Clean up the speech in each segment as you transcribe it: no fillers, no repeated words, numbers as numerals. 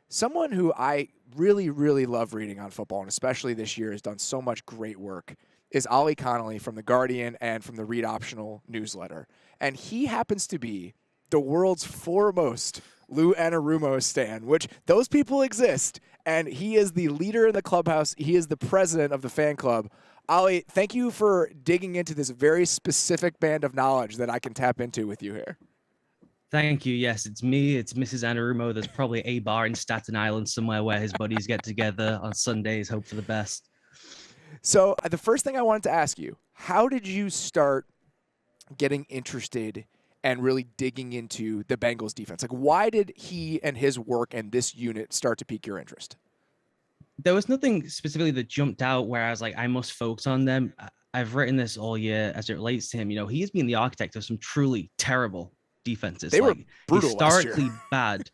Someone who I really, really love reading on football, and especially this year has done so much great work, is Ollie Connolly from The Guardian and from the Read Optional newsletter. And he happens to be the world's foremost Lou Anarumo stan, which those people exist. And he is the leader in the clubhouse. He is the president of the fan club. Ollie, thank you for digging into this very specific band of knowledge that I can tap into with you here. Thank you. Yes, it's me. It's Mrs. Anarumo. There's probably a bar in Staten Island somewhere where his buddies get together on Sundays, hope for the best. So the first thing I wanted to ask you, how did you start getting interested and really digging into the Bengals defense? Like, why did he and his work and this unit start to pique your interest? There was nothing specifically that jumped out where I was like, I must focus on them. I've written this all year as it relates to him. You know, he has been the architect of some truly terrible defenses. They were like brutal historically last bad,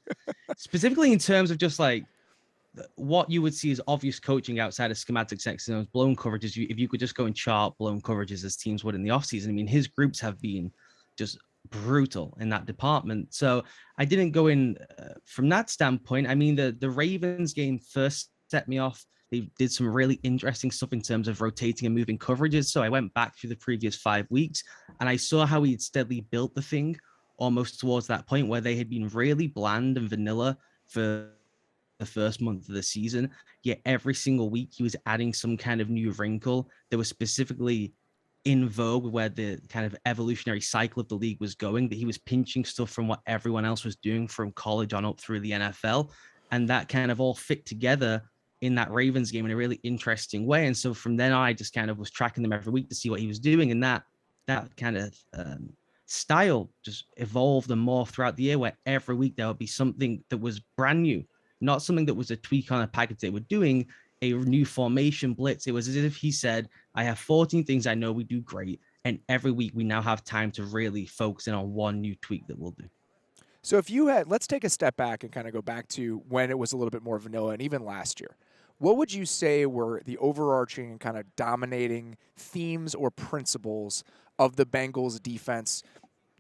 specifically in terms of just like what you would see as obvious coaching outside of schematic sections, blown coverages. If you could just go and chart blown coverages as teams would in the offseason, I mean, his groups have been just brutal in that department. So I didn't go in from that standpoint. I mean, the Ravens game first set me off. They did some really interesting stuff in terms of rotating and moving coverages. So I went back through the previous 5 weeks and I saw how he had steadily built the thing almost towards that point where they had been really bland and vanilla for the first month of the season. Yet every single week he was adding some kind of new wrinkle that was specifically in vogue where the kind of evolutionary cycle of the league was going, that he was pinching stuff from what everyone else was doing from college on up through the NFL. And that kind of all fit together in that Ravens game in a really interesting way. And so from then on, I just kind of was tracking them every week to see what he was doing. And that kind of style just evolved and more throughout the year, where every week there would be something that was brand new, not something that was a tweak on a package they were doing, a new formation blitz. It was as if he said, I have 14 things I know we do great. And every week we now have time to really focus in on one new tweak that we'll do. So if you had, let's take a step back and kind of go back to when it was a little bit more vanilla and even last year. What would you say were the overarching and kind of dominating themes or principles of the Bengals defense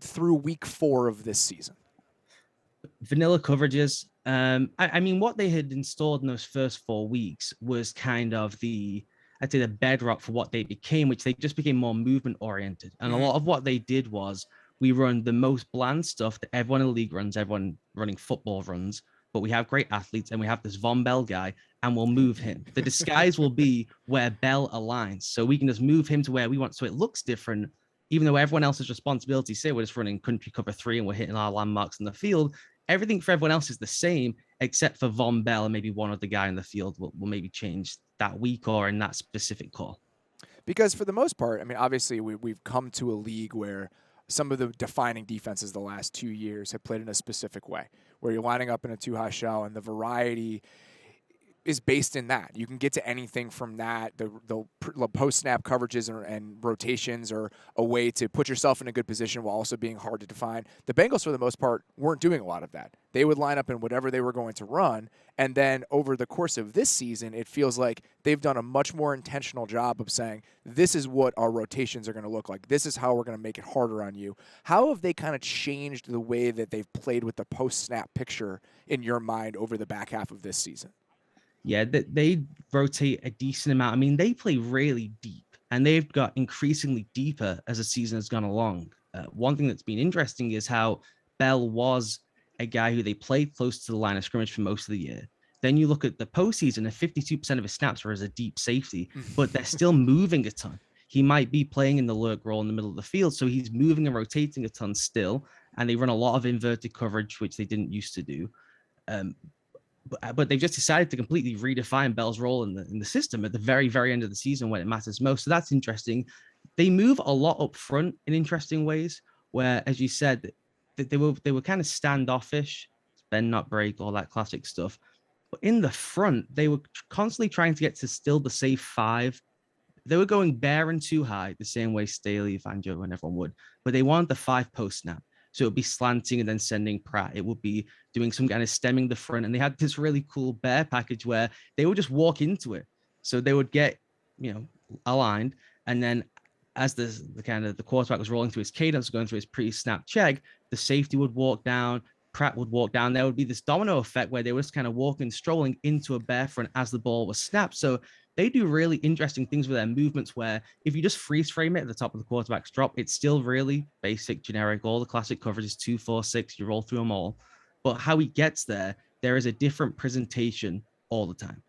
through week 4 of this season? Vanilla coverages. I mean, what they had installed in those first 4 weeks was kind of I'd say the bedrock for what they became, which they just became more movement oriented. And a lot of what they did was we run the most bland stuff that everyone in the league runs, everyone running football runs, but we have great athletes and we have this Vonn Bell guy and we'll move him. The disguise will be where Bell aligns. So we can just move him to where we want. So it looks different, even though everyone else's responsibility, say we're just running country cover 3 and we're hitting our landmarks in the field. Everything for everyone else is the same, except for Vonn Bell and maybe one other guy in the field will maybe change that week or in that specific call. Because for the most part, I mean, obviously we've come to a league where some of the defining defenses the last 2 years have played in a specific way, where you're lining up in a 2-high shell and the variety is based in that. You can get to anything from that. The post-snap coverages and rotations are a way to put yourself in a good position while also being hard to define. The Bengals, for the most part, weren't doing a lot of that. They would line up in whatever they were going to run, and then over the course of this season, it feels like they've done a much more intentional job of saying, this is what our rotations are going to look like. This is how we're going to make it harder on you. How have they kind of changed the way that they've played with the post-snap picture in your mind over the back half of this season? Yeah, they rotate a decent amount. I mean, they play really deep, and they've got increasingly deeper as the season has gone along. One thing that's been interesting is how Bell was a guy who they played close to the line of scrimmage for most of the year. Then you look at the postseason, and 52% of his snaps were as a deep safety, but they're still moving a ton. He might be playing in the lurk role in the middle of the field, so he's moving and rotating a ton still, and they run a lot of inverted coverage, which they didn't used to do. But they've just decided to completely redefine Bell's role in the system at the very, very end of the season when it matters most. So that's interesting. They move a lot up front in interesting ways, where, as you said, they were kind of standoffish, bend not break, all that classic stuff. But in the front, they were constantly trying to get to still the safe 5. They were going bare and too high, the same way Staley, Fangio, and everyone would. But they wanted the 5 post snap. So it would be slanting and then sending Pratt. It would be doing some kind of stemming the front. And they had this really cool bear package where they would just walk into it. So they would get, aligned. And then as the quarterback was rolling through his cadence, going through his pre-snap check, the safety would walk down, Pratt would walk down, there would be this domino effect where they were just kind of walking, strolling into a bear front as the ball was snapped. So they do really interesting things with their movements where if you just freeze frame it at the top of the quarterback's drop, it's still really basic, generic, all the classic coverages, 2, 4, 6, you roll through them all. But how he gets there, there is a different presentation all the time.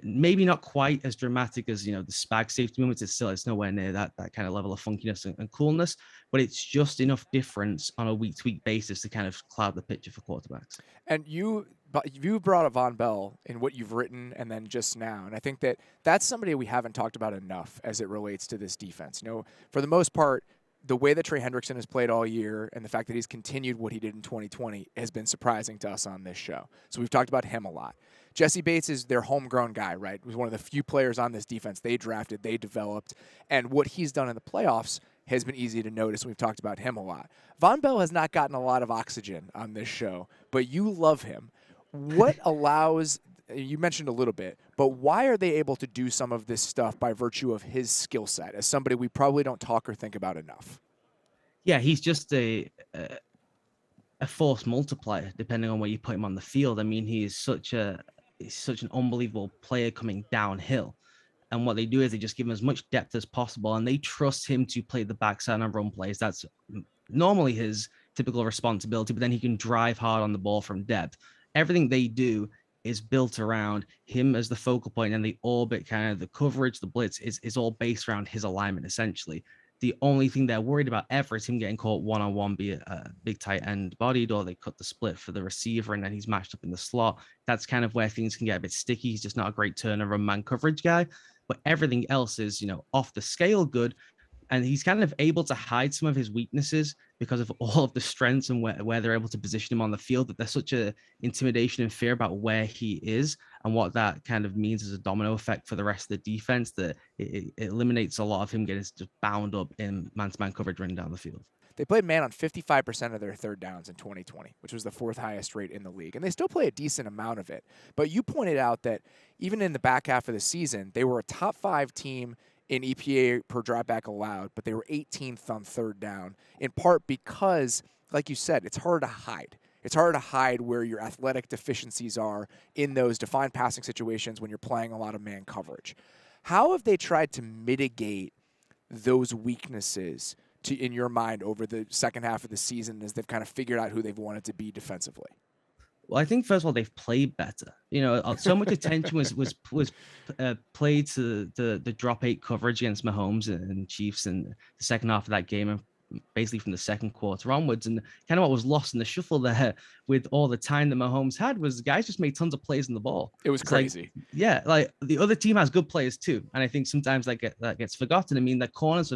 Maybe not quite as dramatic as, the spag safety movements. It's nowhere near that kind of level of funkiness and coolness, but it's just enough difference on a week-to-week basis to kind of cloud the picture for quarterbacks. And you brought up Vonn Bell in what you've written and then just now. And I think that's somebody we haven't talked about enough as it relates to this defense. For the most part, the way that Trey Hendrickson has played all year and the fact that he's continued what he did in 2020 has been surprising to us on this show. So we've talked about him a lot. Jesse Bates is their homegrown guy, right? He was one of the few players on this defense they drafted, they developed, and what he's done in the playoffs has been easy to notice. We've talked about him a lot. Vonn Bell has not gotten a lot of oxygen on this show, but you love him. What allows, you mentioned a little bit, but why are they able to do some of this stuff by virtue of his skill set as somebody we probably don't talk or think about enough? Yeah, he's just a force multiplier, depending on where you put him on the field. I mean, he's such an unbelievable player coming downhill. And what they do is they just give him as much depth as possible, and they trust him to play the backside and run plays. That's normally his typical responsibility, but then he can drive hard on the ball from depth. Everything they do is built around him as the focal point, and the orbit, kind of the coverage, the blitz is all based around his alignment, essentially. The only thing they're worried about ever is him getting caught one-on-one, be it a big tight end bodied, or they cut the split for the receiver and then he's matched up in the slot. That's kind of where things can get a bit sticky. He's just not a great turnover man coverage guy, but everything else is, off the scale good. And he's kind of able to hide some of his weaknesses because of all of the strengths and where they're able to position him on the field, that there's such a intimidation and fear about where he is and what that kind of means as a domino effect for the rest of the defense, that it eliminates a lot of him getting just bound up in man-to-man coverage running down the field. They played man on 55% of their third downs in 2020, which was the fourth highest rate in the league. And they still play a decent amount of it. But you pointed out that even in the back half of the season, they were a top 5 team in EPA per dropback allowed, but they were 18th on third down, in part because, like you said, it's hard to hide. It's hard to hide where your athletic deficiencies are in those defined passing situations when you're playing a lot of man coverage. How have they tried to mitigate those weaknesses in your mind over the second half of the season as they've kind of figured out who they've wanted to be defensively? Well, I think first of all they've played better. So much attention was played to the drop 8 coverage against Mahomes and Chiefs in the second half of that game, and basically from the second quarter onwards. And kind of what was lost in the shuffle there with all the time that Mahomes had was the guys just made tons of plays in the ball. It was crazy. Like the other team has good players too, and I think sometimes that gets forgotten. I mean, the corners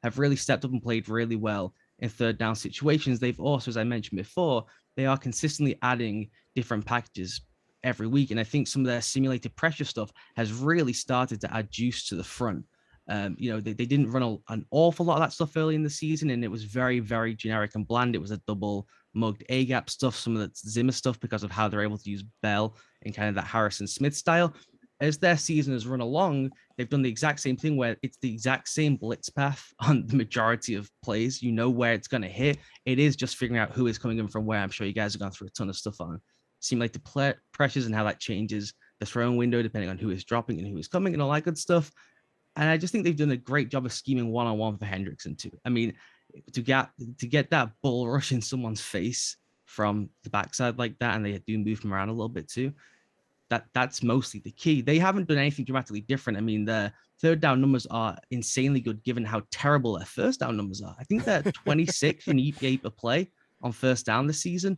have really stepped up and played really well in third down situations. They've also, as I mentioned before, they are consistently adding different packages every week. And I think some of their simulated pressure stuff has really started to add juice to the front. They didn't run an awful lot of that stuff early in the season, and it was very, very generic and bland. It was a double mugged A-gap stuff, some of the Zimmer stuff because of how they're able to use Bell in kind of that Harrison Smith style. As their season has run along, they've done the exact same thing where it's the exact same blitz path on the majority of plays. You know where it's going to hit. It is just figuring out who is coming in from where. I'm sure you guys have gone through a ton of stuff on simulate the pressures and how that changes the throwing window depending on who is dropping and who is coming and all that good stuff. And I just think they've done a great job of scheming one-on-one for Hendrickson too. I mean, to get that bull rush in someone's face from the backside like that, and they do move him around a little bit too, that's mostly the key. They haven't done anything dramatically different. I mean, the third down numbers are insanely good given how terrible their first down numbers are. I think they're 26 in EPA per play on first down this season.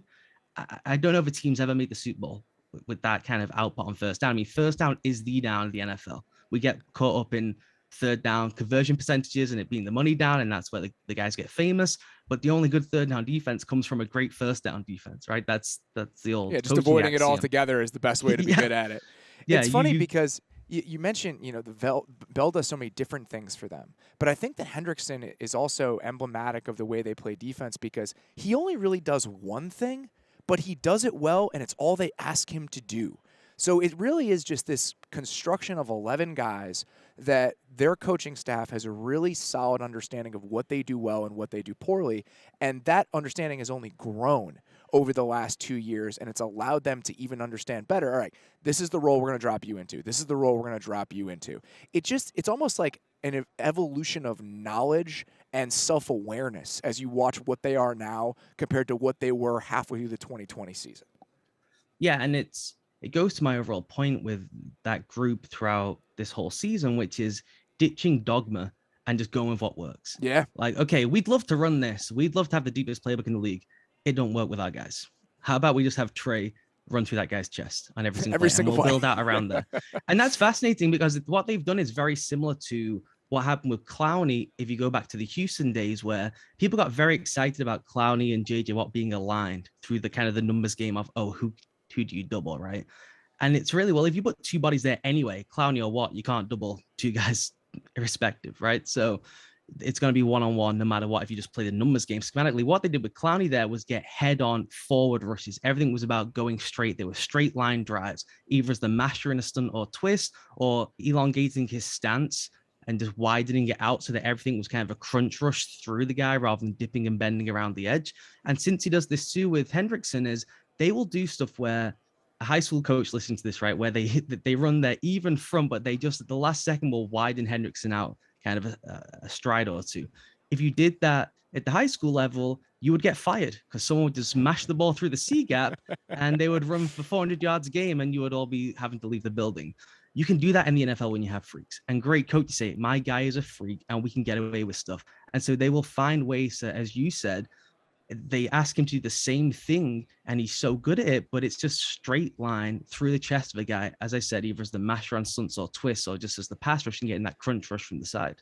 I don't know if a team's ever made the Super Bowl with that kind of output on first down. I mean, first down is the down of the NFL. We get caught up in third down conversion percentages and it being the money down, and that's where the guys get famous. But the only good third down defense comes from a great first down defense, right? That's the old just avoiding it altogether is the best way to be good at it. Yeah, it's funny because you mentioned, the Bell does so many different things for them. But I think that Hendrickson is also emblematic of the way they play defense because he only really does one thing, but he does it well, and it's all they ask him to do. So it really is just this construction of 11 guys that their coaching staff has a really solid understanding of what they do well and what they do poorly, and that understanding has only grown over the last 2 years, and it's allowed them to even understand better, all right, this is the role we're going to drop you into. This is the role we're going to drop you into. It's almost like an evolution of knowledge and self-awareness as you watch what they are now compared to what they were halfway through the 2020 season. Yeah, and it goes to my overall point with that group throughout this whole season, which is ditching dogma and just going with what works. Yeah. Like, okay, we'd love to run this. We'd love to have the deepest playbook in the league. It don't work with our guys. How about we just have Trey run through that guy's chest on every single play, and we'll build out around there. And that's fascinating because what they've done is very similar to what happened with Clowney. If you go back to the Houston days, where people got very excited about Clowney and JJ Watt being aligned through the kind of the numbers game of, oh, who do you double, right? And it's really, well, if you put two bodies there anyway, Clowney or Watt, you can't double two guys irrespective, right? So it's going to be one-on-one no matter what if you just play the numbers game. Schematically, what they did with Clowney there was get head-on forward rushes. Everything was about going straight. There were straight line drives, either as the masher in a stunt or twist, or elongating his stance and just widening it out so that everything was kind of a crunch rush through the guy rather than dipping and bending around the edge. And since he does this too with Hendrickson, is they will do stuff where a high school coach listening to this, right, where they run their even front, but they just at the last second will widen Hendrickson out kind of a stride or two. If you did that at the high school level, you would get fired because someone would just smash the ball through the C gap and they would run for 400 yards a game and you would all be having to leave the building. You can do that in the NFL when you have freaks. And great coaches say, my guy is a freak and we can get away with stuff. And so they will find ways to, as you said, they ask him to do the same thing and he's so good at it, but it's just straight line through the chest of a guy, as I said, either as the masher on stunts or twists or just as the pass rush and getting that crunch rush from the side.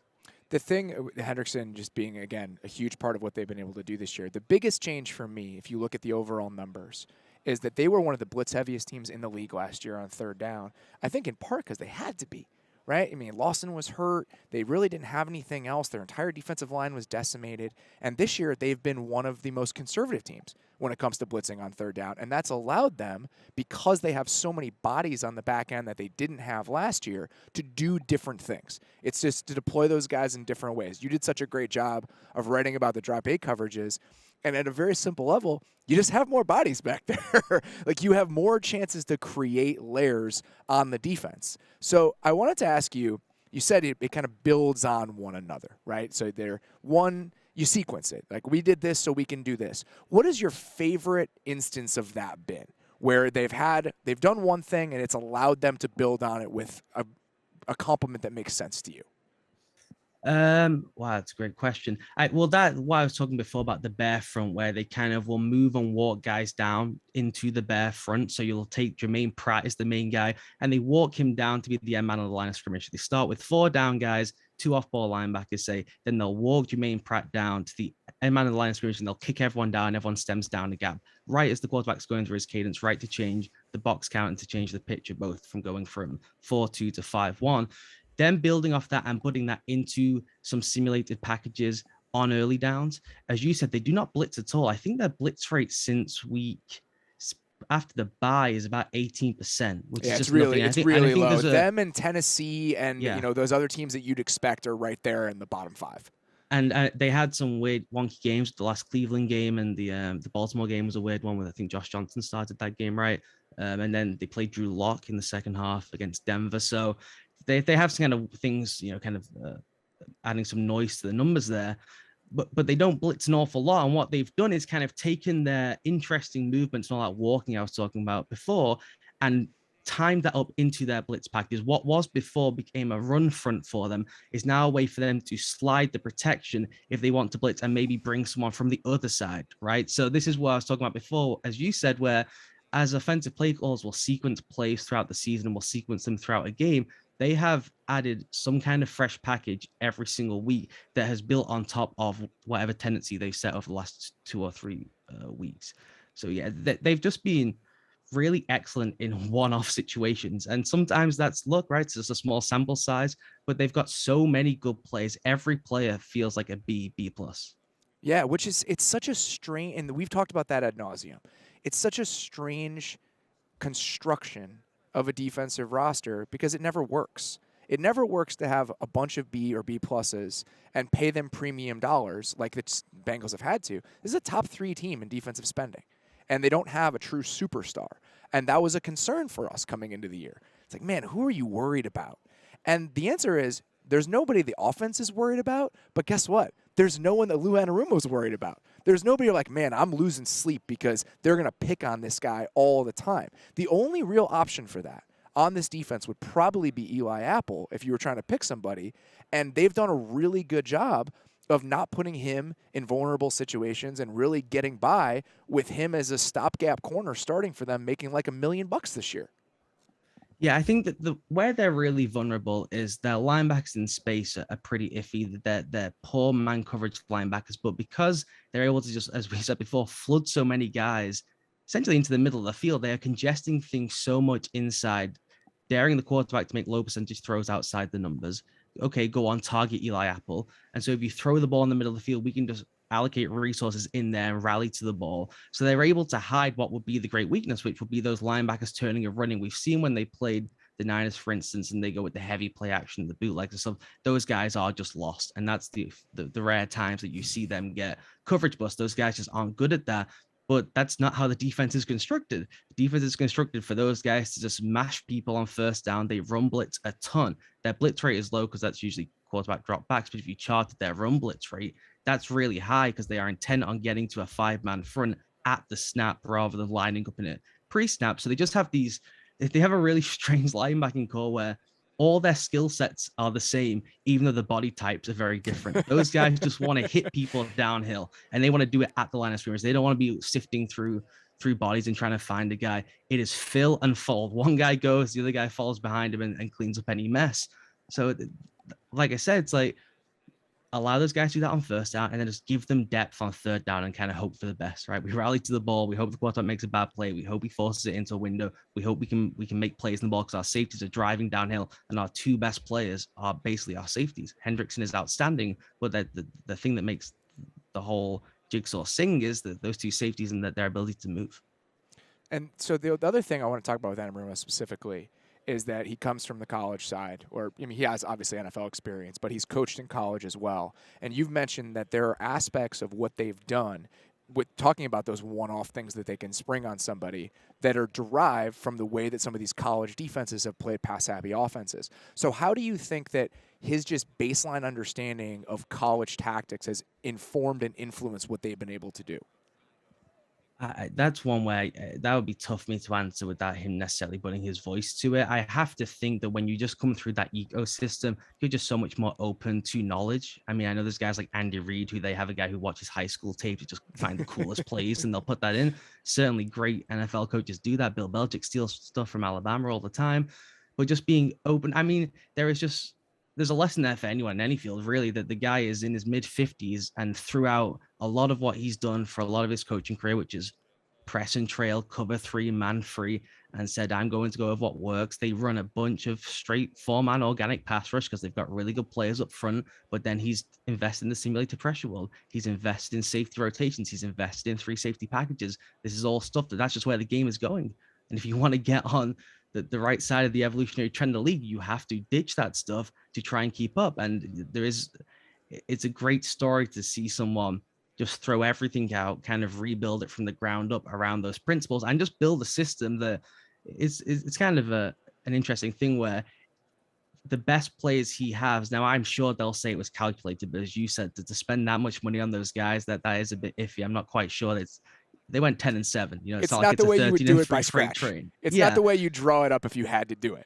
The thing, Hendrickson just being, again, a huge part of what they've been able to do this year, the biggest change for me, if you look at the overall numbers, is that they were one of the blitz heaviest teams in the league last year on third down. I think in part because they had to be. Right? I mean, Lawson was hurt. They really didn't have anything else. Their entire defensive line was decimated. And this year, they've been one of the most conservative teams when it comes to blitzing on third down. And that's allowed them, because they have so many bodies on the back end that they didn't have last year, to do different things. It's just to deploy those guys in different ways. You did such a great job of writing about the drop 8 coverages. And at a very simple level, you just have more bodies back there. Like, you have more chances to create layers on the defense. So I wanted to ask you, you said it kind of builds on one another, right? So you sequence it. Like, we did this so we can do this. What is your favorite instance of that been, where they've done one thing and it's allowed them to build on it with a complement that makes sense to you? Wow, that's a great question. That why I was talking before about the bear front, where they kind of will move and walk guys down into the bear front. So you'll take Jermaine Pratt as the main guy, and they walk him down to be the end man on the line of scrimmage. They start with 4 down guys, 2 off-ball linebackers, say, then they'll walk Jermaine Pratt down to the end man on the line of scrimmage, and they'll kick everyone down. Everyone stems down the gap, right as the quarterback's going through his cadence, right to change the box count and to change the picture, both from going from 4-2 to 5-1. Then building off that and putting that into some simulated packages on early downs. As you said, they do not blitz at all. I think their blitz rate since week after the bye is about 18%, which is just really, nothing. It's really low. Them and Tennessee and those other teams that you'd expect are right there in the bottom 5. And they had some weird, wonky games. The last Cleveland game and the Baltimore game was a weird one, where I think Josh Johnson started that game, right? And then they played Drew Lock in the second half against Denver. So they have some kind of things, adding some noise to the numbers there, but they don't blitz an awful lot. And what they've done is kind of taken their interesting movements and all that walking I was talking about before and timed that up into their blitz packages. What was before became a run front for them is now a way for them to slide the protection if they want to blitz and maybe bring someone from the other side, right? So this is what I was talking about before, as you said, where as offensive play calls will sequence plays throughout the season and will sequence them throughout a game, they have added some kind of fresh package every single week that has built on top of whatever tendency they've set over the last 2 or 3 weeks. So yeah, they've just been really excellent in one-off situations. And sometimes that's luck, right? It's just a small sample size, but they've got so many good plays. Every player feels like a B+. Yeah, it's such a strange, and we've talked about that ad nauseum. It's such a strange construction of a defensive roster because it never works. It never works to have a bunch of B or B pluses and pay them premium dollars like the Bengals have had to. This is a top 3 team in defensive spending. and they don't have a true superstar. And that was a concern for us coming into the year. It's like, man, who are you worried about? And the answer is there's nobody the offense is worried about, but guess what? There's no one that Lou Anarumo's worried about. There's nobody like, man, I'm losing sleep because they're going to pick on this guy all the time. The only real option for that on this defense would probably be Eli Apple if you were trying to pick somebody, and they've done a really good job of not putting him in vulnerable situations and really getting by with him as a stopgap corner starting for them, making like $1 million this year. Yeah, I think that where they're really vulnerable is their linebackers in space are pretty iffy. They're poor man coverage linebackers, but because they're able to just, as we said before, flood so many guys essentially into the middle of the field, they are congesting things so much inside, daring the quarterback to make low percentage throws outside the numbers. Okay, go on, target Eli Apple. And so if you throw the ball in the middle of the field, we can just allocate resources in there and rally to the ball. So they're able to hide what would be the great weakness, which would be those linebackers turning and running. We've seen when they played the Niners, for instance, and they go with the heavy play action, the bootlegs and stuff, those guys are just lost. And that's the rare times that you see them get coverage bust. Those guys just aren't good at that. But that's not how the defense is constructed. The defense is constructed for those guys to just mash people on first down. They run blitz a ton. Their blitz rate is low because that's usually quarterback dropbacks. But if you charted their run blitz rate, that's really high because they are intent on getting to a 5-man front at the snap rather than lining up in it pre-snap. So they just have they have a really strange linebacking core where all their skill sets are the same, even though the body types are very different. Those guys just want to hit people downhill, and they want to do it at the line of scrimmage. They don't want to be sifting through bodies and trying to find a guy. It is fill and fold. One guy goes, the other guy follows behind him and cleans up any mess. So, like I said, it's like, allow those guys to do that on first down and then just give them depth on third down and kind of hope for the best, right? We rally to the ball. We hope the quarterback makes a bad play. We hope he forces it into a window. We hope we can make plays in the ball because our safeties are driving downhill and our two best players are basically our safeties. Hendrickson is outstanding, but the thing that makes the whole jigsaw sing is that those two safeties and their ability to move. And so the other thing I want to talk about with Anarumo specifically is that he comes from the college side, or I mean, he has obviously NFL experience, but he's coached in college as well. And you've mentioned that there are aspects of what they've done with talking about those one-off things that they can spring on somebody that are derived from the way that some of these college defenses have played pass-happy offenses. So how do you think that his just baseline understanding of college tactics has informed and influenced what they've been able to do? That's one way that would be tough for me to answer without him necessarily putting his voice to it. I have to think that when you just come through that ecosystem, you're just so much more open to knowledge. I mean, I know there's guys like Andy Reid who they have a guy who watches high school tape to just find the coolest plays and they'll put that in. Certainly great NFL coaches do that. Bill Belichick steals stuff from Alabama all the time. But just being open, I mean, there's a lesson there for anyone in any field, really, that the guy is in his mid-50s and throughout a lot of what he's done for a lot of his coaching career, which is press and trail, cover 3, man free, and said, I'm going to go with what works. They run a bunch of straight 4-man organic pass rush because they've got really good players up front, but then he's invested in the simulated pressure world. He's invested in safety rotations. He's invested in 3 safety packages. This is all stuff that's just where the game is going. And if you want to get on the right side of the evolutionary trend of the league, you have to ditch that stuff to try and keep up. And it's a great story to see someone just throw everything out, kind of rebuild it from the ground up around those principles and just build a system that it's kind of an interesting thing where the best players he has now, I'm sure they'll say it was calculated, but as you said, to spend that much money on those guys, that is a bit iffy. I'm not quite sure. They went 10-7. You know, it's not the way you would do it by scratch. Train. It's not the way you draw it up if you had to do it.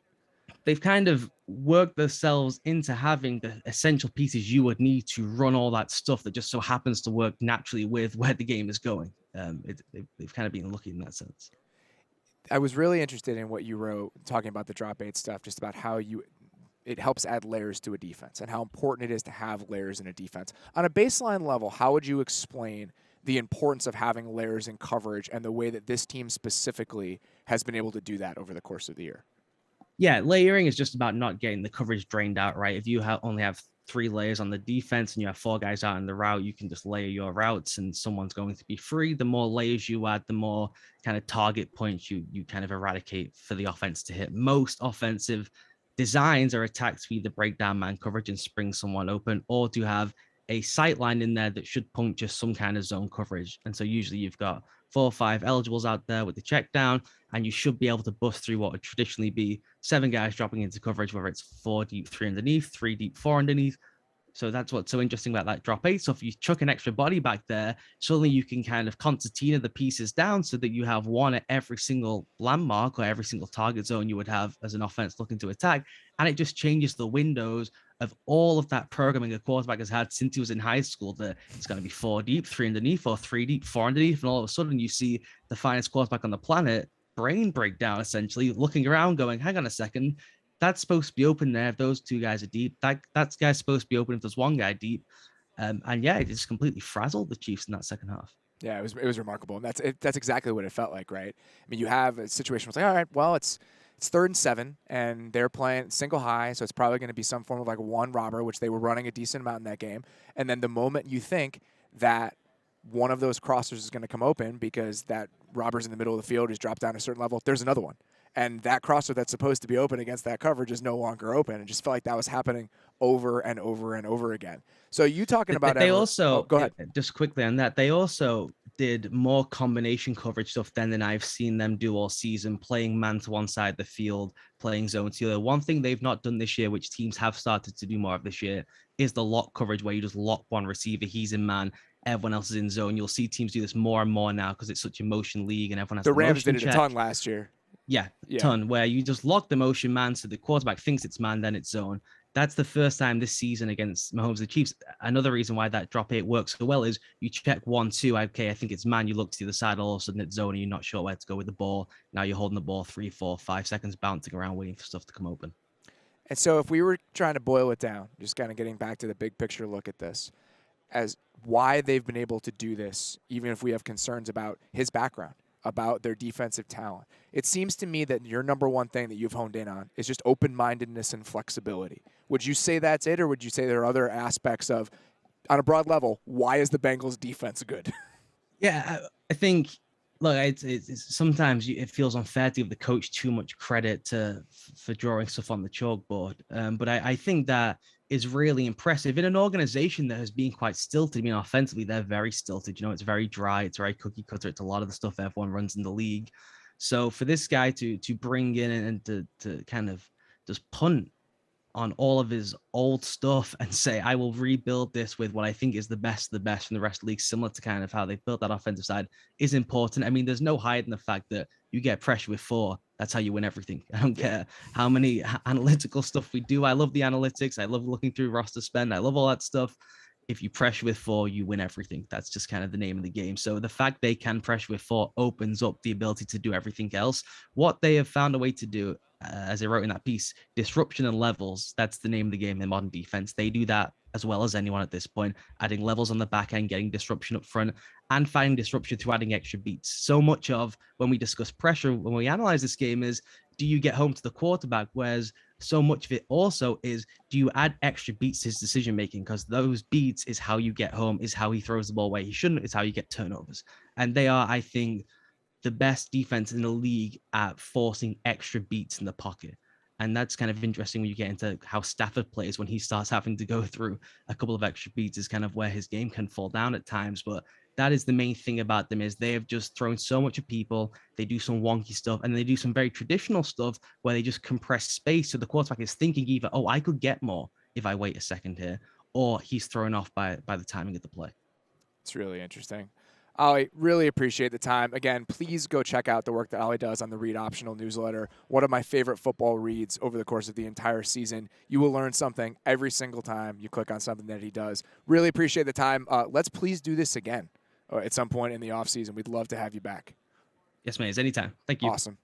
They've kind of worked themselves into having the essential pieces you would need to run all that stuff that just so happens to work naturally with where the game is going. They've kind of been lucky in that sense. I was really interested in what you wrote talking about the drop 8 stuff, just about how it helps add layers to a defense and how important it is to have layers in a defense. On a baseline level, how would you explain the importance of having layers in coverage and the way that this team specifically has been able to do that over the course of the year? Yeah, layering is just about not getting the coverage drained out, right? If you only have 3 layers on the defense and you have 4 guys out in the route, you can just layer your routes and someone's going to be free. The more layers you add, the more kind of target points you kind of eradicate for the offense to hit. Most offensive designs are attacked to either break down man coverage and spring someone open, or to have a sight line in there that should puncture some kind of zone coverage. And so usually you've got 4 or 5 eligibles out there with the check down, and you should be able to bust through what would traditionally be 7 guys dropping into coverage, whether it's 4 deep, 3 underneath, 3 deep, 4 underneath. So that's what's so interesting about that drop 8. So if you chuck an extra body back there, suddenly you can kind of concertina the pieces down so that you have one at every single landmark or every single target zone you would have as an offense looking to attack. And it just changes the windows of all of that programming a quarterback has had since he was in high school, that it's going to be 4 deep, 3 underneath, or 3 deep, 4 underneath. And all of a sudden you see the finest quarterback on the planet brain breakdown, essentially looking around going, hang on a second, that's supposed to be open there if those 2 guys are deep. That guy's supposed to be open if there's 1 guy deep. And yeah, it just completely frazzled the Chiefs in that second half. Yeah, it was remarkable, and that's exactly what it felt like, right? I mean, you have a situation where it's like, all right, well, it's 3rd and 7, and they're playing single high, so it's probably going to be some form of like 1 robber, which they were running a decent amount in that game. And then the moment you think that one of those crossers is going to come open because that robber's in the middle of the field, he's dropped down a certain level, there's another one. And that crosser that's supposed to be open against that coverage is no longer open. It just felt like that was happening over and over and over again. So you talking about they also go ahead. Just quickly on that, they also did more combination coverage stuff than I've seen them do all season, playing man to one side of the field, playing zone to the other. One thing they've not done this year, which teams have started to do more of this year, is the lock coverage, where you just lock one receiver, he's in man, everyone else is in zone. You'll see teams do this more and more now because it's such a motion league and everyone has the Rams did it check. a ton last year. Yeah, ton, where you just lock the motion man so the quarterback thinks it's man, then it's zone. That's the first time this season against Mahomes and the Chiefs. Another reason why that drop 8 works so well is you check 1, 2, okay, I think it's man, you look to the other side, all of a sudden it's zone and you're not sure where to go with the ball. Now you're holding the ball 3, 4, 5 seconds, bouncing around, waiting for stuff to come open. And so if we were trying to boil it down, just kind of getting back to the big picture look at this, as why they've been able to do this, even if we have concerns about his background, about their defensive talent. It seems to me that your number one thing that you've honed in on is just open-mindedness and flexibility. Would you say that's it, or would you say there are other aspects of, on a broad level, why is the Bengals defense good? Yeah, I think, look, it's sometimes it feels unfair to give the coach too much credit for drawing stuff on the chalkboard. But I think that is really impressive in an organization that has been quite stilted. I mean, offensively, they're very stilted. You know, it's very dry. It's very cookie cutter. It's a lot of the stuff everyone runs in the league. So for this guy to bring in and to kind of just punt on all of his old stuff and say, I will rebuild this with what I think is the best from the rest of the league, similar to kind of how they've built that offensive side, is important. I mean, there's no hiding the fact that you get pressure with 4. That's how you win everything. I don't care how many analytical stuff we do. I love the analytics. I love looking through roster spend. I love all that stuff. If you pressure with 4, you win everything. That's just kind of the name of the game. So the fact they can pressure with 4 opens up the ability to do everything else. What they have found a way to do, as I wrote in that piece, disruption and levels, that's the name of the game in modern defense. They do that as well as anyone at this point, adding levels on the back end, getting disruption up front, and finding disruption through adding extra beats. So much of when we discuss pressure, when we analyze this game, is do you get home to the quarterback? Whereas so much of it also is, do you add extra beats to his decision making? Because those beats is how you get home, is how he throws the ball where he shouldn't, is how you get turnovers. And they are, I think, the best defense in the league at forcing extra beats in the pocket. And that's kind of interesting when you get into how Stafford plays when he starts having to go through a couple of extra beats, is kind of where his game can fall down at times. But that is the main thing about them, is they have just thrown so much at people. They do some wonky stuff, and they do some very traditional stuff where they just compress space. So the quarterback is thinking either, oh, I could get more if I wait a second here, or he's thrown off by the timing of the play. It's really interesting. Ollie, really appreciate the time. Again, please go check out the work that Ollie does on the Read Optional newsletter. One of my favorite football reads over the course of the entire season. You will learn something every single time you click on something that he does. Really appreciate the time. Let's please do this again at some point in the offseason. We'd love to have you back. Yes, man. It's anytime. Thank you. Awesome.